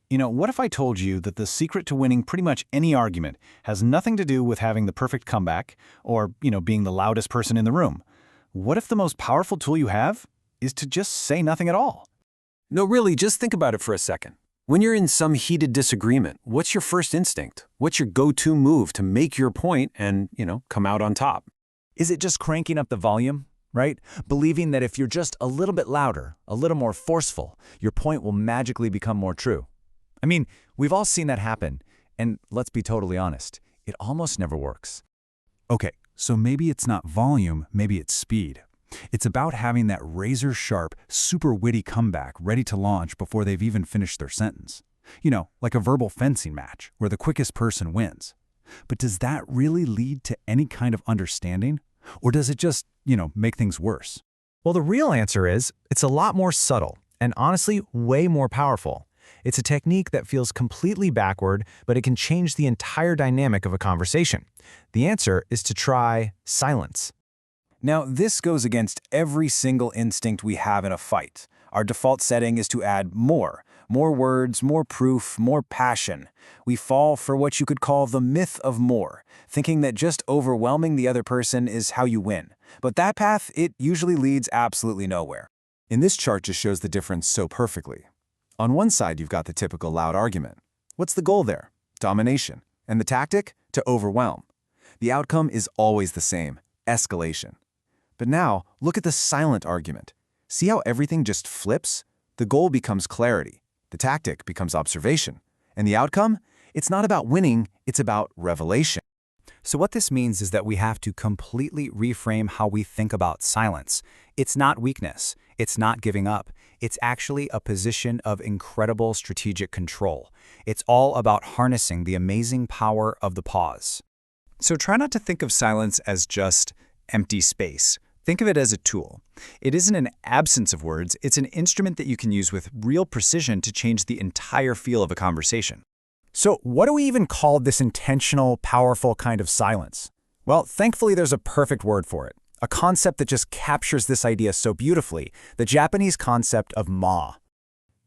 What if I told you that the secret to winning pretty much any argument has nothing to do with having the perfect comeback or, being the loudest person in the room? What if the most powerful tool you have is to just say nothing at all? No, really, just think about it for a second. When you're in some heated disagreement, what's your first instinct? What's your go-to move to make your point and, come out on top? Is it just cranking up the volume, right? Believing that if you're just a little bit louder, a little more forceful, your point will magically become more true. I mean, we've all seen that happen, and let's be totally honest, it almost never works. Okay, so maybe it's not volume, maybe it's speed. It's about having that razor-sharp, super witty comeback ready to launch before they've even finished their sentence. Like a verbal fencing match, where the quickest person wins. But does that really lead to any kind of understanding? Or does it just, make things worse? Well, the real answer is, it's a lot more subtle, and honestly, way more powerful. It's a technique that feels completely backward, but it can change the entire dynamic of a conversation. The answer is to try silence. Now, this goes against every single instinct we have in a fight. Our default setting is to add more words, more proof, more passion. We fall for what you could call the myth of more, thinking that just overwhelming the other person is how you win. But that path, it usually leads absolutely nowhere. In this chart just shows the difference so perfectly. On one side, you've got the typical loud argument. What's the goal there? Domination. And the tactic? To overwhelm. The outcome is always the same: escalation. But now, look at the silent argument. See how everything just flips? The goal becomes clarity. The tactic becomes observation. And the outcome? It's not about winning, it's about revelation. So what this means is that we have to completely reframe how we think about silence. It's not weakness. It's not giving up. It's actually a position of incredible strategic control. It's all about harnessing the amazing power of the pause. So try not to think of silence as just empty space. Think of it as a tool. It isn't an absence of words, it's an instrument that you can use with real precision to change the entire feel of a conversation. So what do we even call this intentional, powerful kind of silence? Well, thankfully there's a perfect word for it, a concept that just captures this idea so beautifully, the Japanese concept of ma.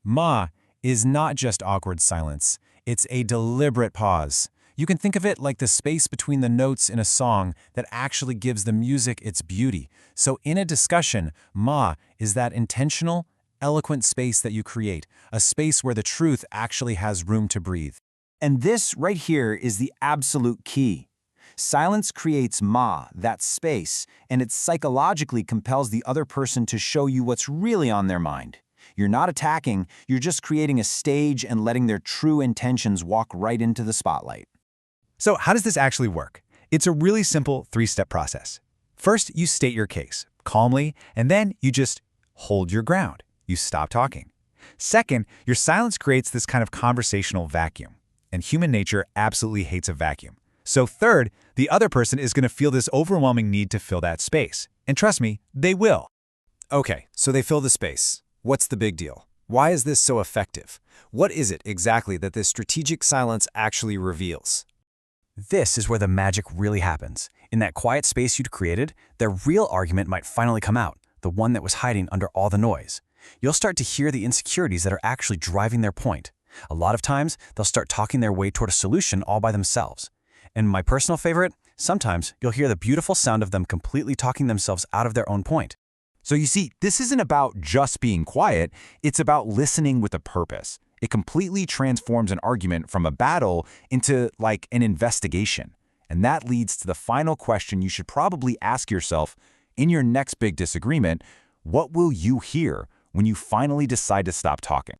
Ma is not just awkward silence, it's a deliberate pause. You can think of it like the space between the notes in a song that actually gives the music its beauty. So in a discussion, ma is that intentional, eloquent space that you create, a space where the truth actually has room to breathe. And this right here is the absolute key. Silence creates ma, that space, and it psychologically compels the other person to show you what's really on their mind. You're not attacking, you're just creating a stage and letting their true intentions walk right into the spotlight. So how does this actually work? It's a really simple three-step process. First, you state your case calmly, and then you just hold your ground. You stop talking. Second, your silence creates this kind of conversational vacuum, and human nature absolutely hates a vacuum. So third, the other person is going to feel this overwhelming need to fill that space. And trust me, they will. Okay, so they fill the space. What's the big deal? Why is this so effective? What is it exactly that this strategic silence actually reveals? This is where the magic really happens. In that quiet space you'd created, their real argument might finally come out, the one that was hiding under all the noise. You'll start to hear the insecurities that are actually driving their point. A lot of times, they'll start talking their way toward a solution all by themselves. And my personal favorite, sometimes you'll hear the beautiful sound of them completely talking themselves out of their own point. So you see, this isn't about just being quiet, it's about listening with a purpose. It completely transforms an argument from a battle into like an investigation. And that leads to the final question you should probably ask yourself in your next big disagreement: what will you hear when you finally decide to stop talking?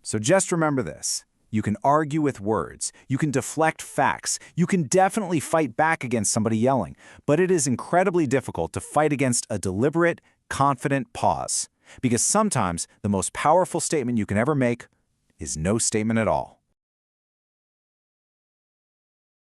So just remember this. You can argue with words, you can deflect facts, you can definitely fight back against somebody yelling, but it is incredibly difficult to fight against a deliberate, confident pause. Because sometimes the most powerful statement you can ever make is no statement at all.